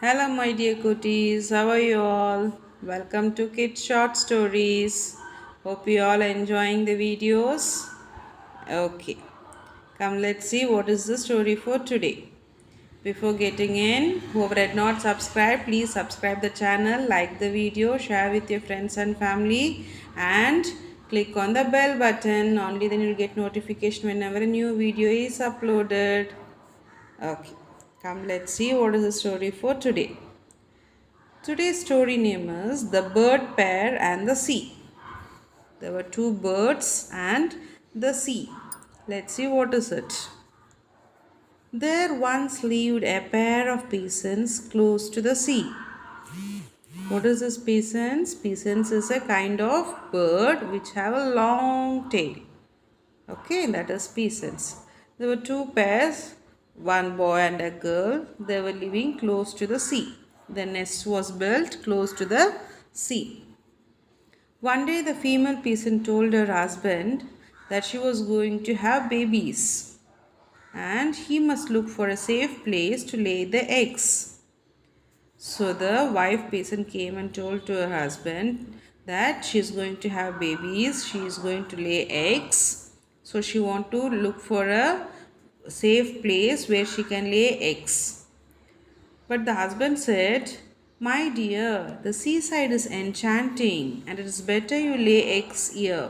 Hello, my dear cuties. How are you all? Welcome to Kids Short Stories. Hope you all enjoying the videos. Okay, come let's see what is the story for today. Before getting in, whoever had not subscribed, please subscribe the channel, like the video, share with your friends and family, and click on the bell button. Only then you'll get notification whenever a new video is uploaded. Okay, come let's see what is the story for today. Today's story name is The Bird Pair and the Sea. There were two birds and the sea. Let's see what is it. There once lived a pair of peasants close to the sea. What is this peasants? Peasants is a kind of bird which have a long tail. Okay, that is peasants. There were two pairs, one boy and a girl. They were living close to the sea. The nest was built close to the sea. One day, the female peasant told her husband that she was going to have babies and he must look for a safe place to lay the eggs. So, the wife peasant came and told to her husband that she is going to have babies, she is going to lay eggs. So, she want to look for a safe place where she can lay eggs. But the husband said, "My dear, the seaside is enchanting and it is better you lay eggs here.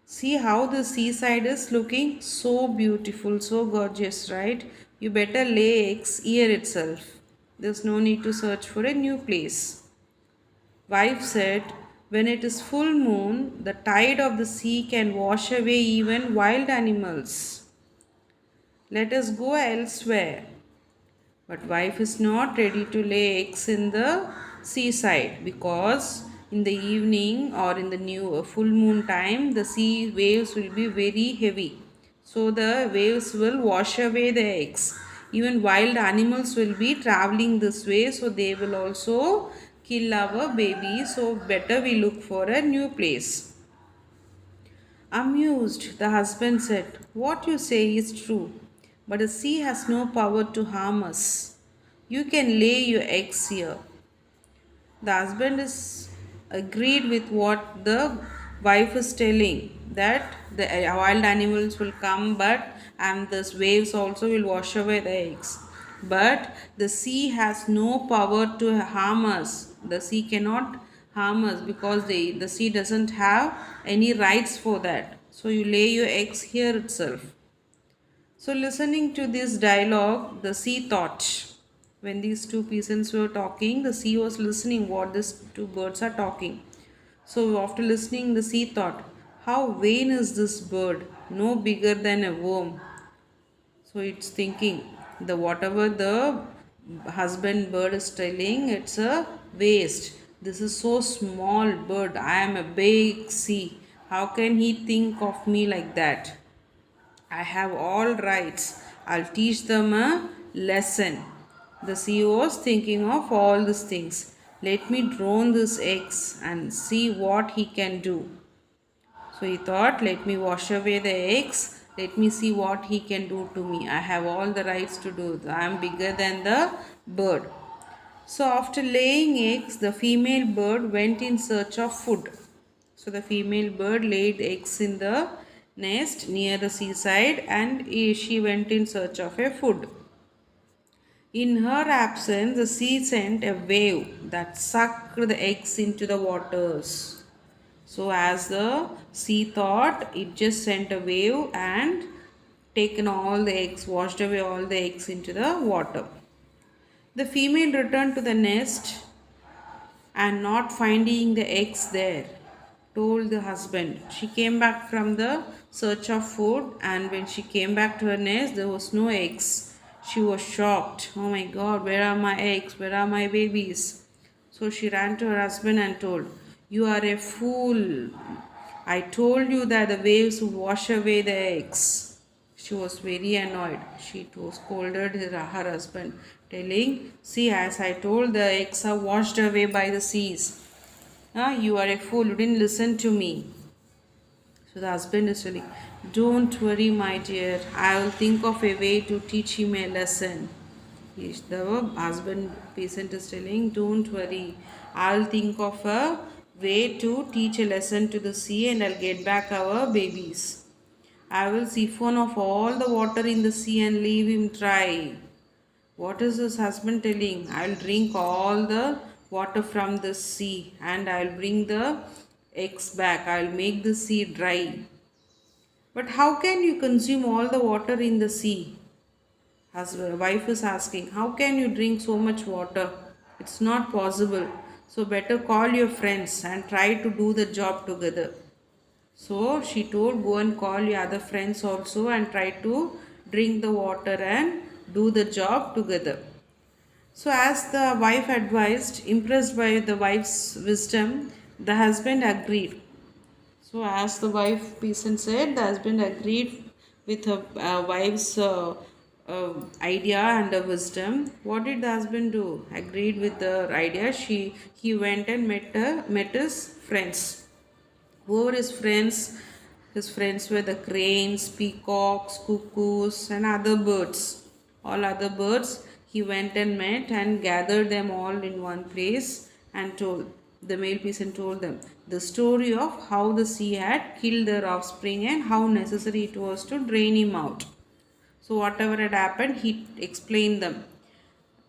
See how the seaside is looking so beautiful, so gorgeous, right? You better lay eggs here itself. There's no need to search for a new place." Wife said, "When it is full moon, the tide of the sea can wash away even wild animals. Let us go elsewhere." But wife is not ready to lay eggs in the seaside because in the evening or in the new full moon time the sea waves will be very heavy. So the waves will wash away the eggs. Even wild animals will be traveling this way, so they will also kill our baby. So better we look for a new place. Amused, the husband said, "What you say is true, but the sea has no power to harm us. You can lay your eggs here." The husband is agreed with what the wife is telling, that the wild animals will come, but and the waves also will wash away the eggs. But the sea has no power to harm us. The sea cannot harm us because the sea doesn't have any rights for that. So you lay your eggs here itself. So, listening to this dialogue, the sea thought. When these two peasants were talking, the sea was listening what these two birds are talking. So, after listening, the sea thought, "How vain is this bird, no bigger than a worm." So, it's thinking the whatever the husband bird is telling, it's a waste. This is so small bird. I am a big sea. How can he think of me like that? I have all rights. I'll teach them a lesson. The CEO was thinking of all these things. Let me drone these eggs and see what he can do. So he thought, let me wash away the eggs. Let me see what he can do to me. I have all the rights to do. I am bigger than the bird. So after laying eggs, the female bird went in search of food. So the female bird laid eggs in the nest near the seaside and she went in search of a food. In her absence, the sea sent a wave that sucked the eggs into the waters. So as the sea thought, it just sent a wave and taken all the eggs, washed away all the eggs into the water. The female returned to the nest and not finding the eggs there, told the husband. She came back from the search of food, and when she came back to her nest, there was no eggs. She was shocked. "Oh my god, where are my eggs? Where are my babies?" So she ran to her husband and told, "You are a fool. I told you that the waves would wash away the eggs." She was very annoyed. She scolded her husband, telling, "See, as I told, the eggs are washed away by the seas. You are a fool. You didn't listen to me." So the husband is telling, "Don't worry, my dear. I will think of a way to teach him a lesson." The husband peasant is telling, don't worry, I'll think of a way to teach a lesson to the sea and I'll get back our babies. I will siphon off all the water in the sea and leave him dry. What is his husband telling? I'll drink all the water from the sea and I'll bring the eggs back. I'll make the sea dry. But how can you consume all the water in the sea? Husband, wife is asking, how can you drink so much water? It's not possible. So better call your friends and try to do the job together. So she told, go and call your other friends also and try to drink the water and do the job together. So, as the wife advised, impressed by the wife's wisdom, the husband agreed. So, as the wife peasant said, the husband agreed with her wife's idea and wisdom. What did the husband do? Agreed with the idea. He went and met his friends. Who were his friends? His friends were the cranes, peacocks, cuckoos, and other birds. All other birds he went and met and gathered them all in one place and told. The male peasant told them the story of how the sea had killed their offspring and how necessary it was to drain him out. So, whatever had happened, he explained them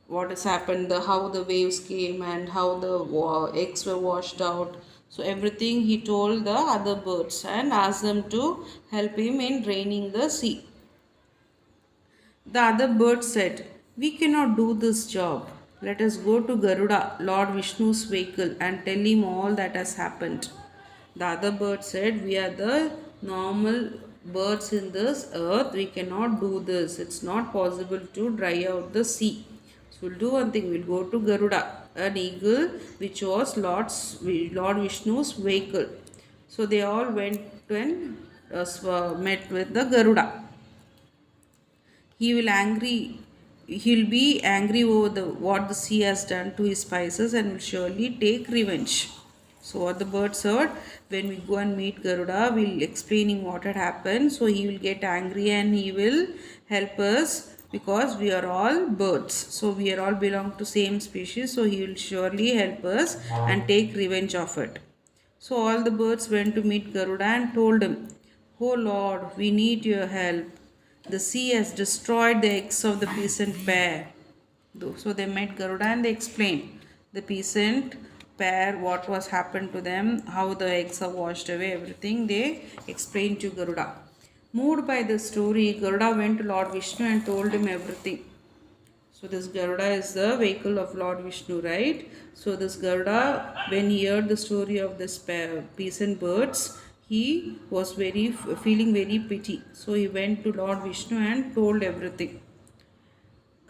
what has happened, how the waves came and how the eggs were washed out. So everything he told the other birds and asked them to help him in draining the sea. The other bird said, we cannot do this job. Let us go to Garuda, Lord Vishnu's vehicle, and tell him all that has happened. The other bird said, we are the normal birds in this earth. We cannot do this. It's not possible to dry out the sea. So we'll do one thing. We'll go to Garuda, an eagle which was Lord Vishnu's vehicle. So they all went and met with the Garuda. He'll be angry over what the sea has done to his spices and will surely take revenge. So what the birds heard, when we go and meet Garuda, we'll explaining what had happened, so he will get angry and he will help us because we are all birds, so we are all belong to same species, so he will surely help us and take revenge of it. So all the birds went to meet Garuda and told him, oh Lord, we need your help. The sea has destroyed the eggs of the peasant pair. So they met Garuda and they explained the peasant pair what was happened to them, how the eggs are washed away, everything they explained to Garuda. Moved by the story, Garuda went to Lord Vishnu and told him everything. So this Garuda is the vehicle of Lord Vishnu, right? So this Garuda, when he heard the story of this peasant birds, he was feeling very pity. So he went to Lord Vishnu and told everything.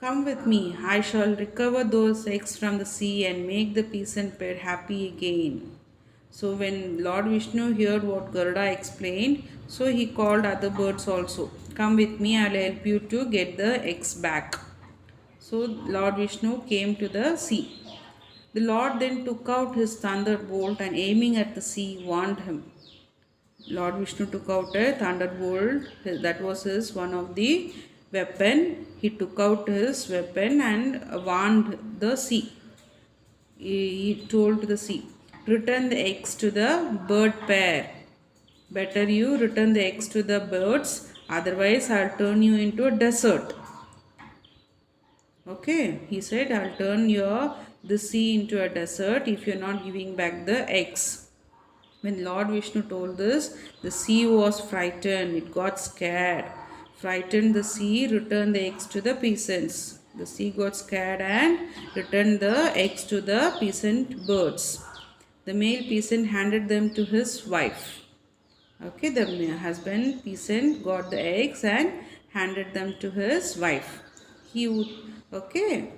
Come with me, I shall recover those eggs from the sea and make the peasant pair happy again. So when Lord Vishnu heard what Garuda explained, so he called other birds also. Come with me, I will help you to get the eggs back. So Lord Vishnu came to the sea. The Lord then took out his thunderbolt and aiming at the sea warned him. Lord Vishnu took out a thunderbolt, that was his one of the weapon. He took out his weapon and warned the sea. He told the sea, return the eggs to the bird pair. Better you return the eggs to the birds, otherwise I'll turn you into a desert. Okay, he said, I'll turn the sea into a desert if you're not giving back the eggs. When Lord Vishnu told this, the sea was frightened. It got scared. Frightened, the sea returned the eggs to the peasants. The sea got scared and returned the eggs to the peasant birds. The male peasant handed them to his wife. Okay, the husband peasant got the eggs and handed them to his wife. Okay,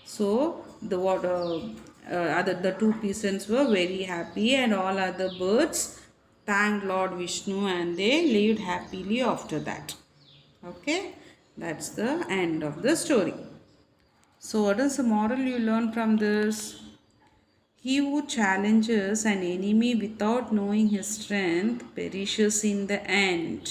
so the two peasants were very happy and all other birds thanked Lord Vishnu and they lived happily after that. Okay, that's the end of the story. So what is the moral you learn from this? He who challenges an enemy without knowing his strength perishes in the end.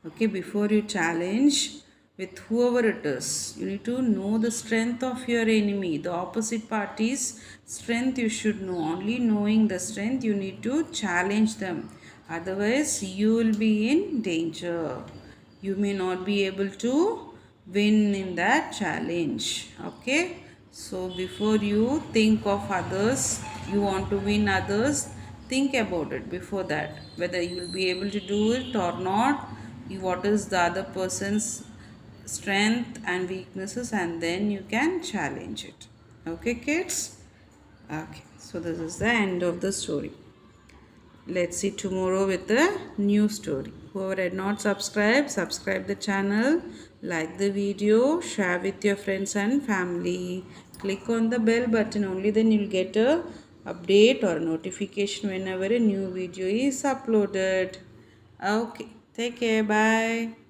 Okay, before you challenge with whoever it is. You need to know the strength of your enemy, the opposite party's strength. You should know. Only knowing the strength, you need to challenge them. Otherwise, you will be in danger. You may not be able to win in that challenge. Okay, so before you think of others, you want to win others, think about it before that, whether you will be able to do it or not. What is the other person's strength and weaknesses, and then you can challenge it. Okay, kids? Okay, so this is the end of the story. Let's see tomorrow with a new story. Whoever had not subscribed, subscribe the channel, like the video, share with your friends and family. Click on the bell button, only then you'll get a update or notification whenever a new video is uploaded. Okay, take care, bye.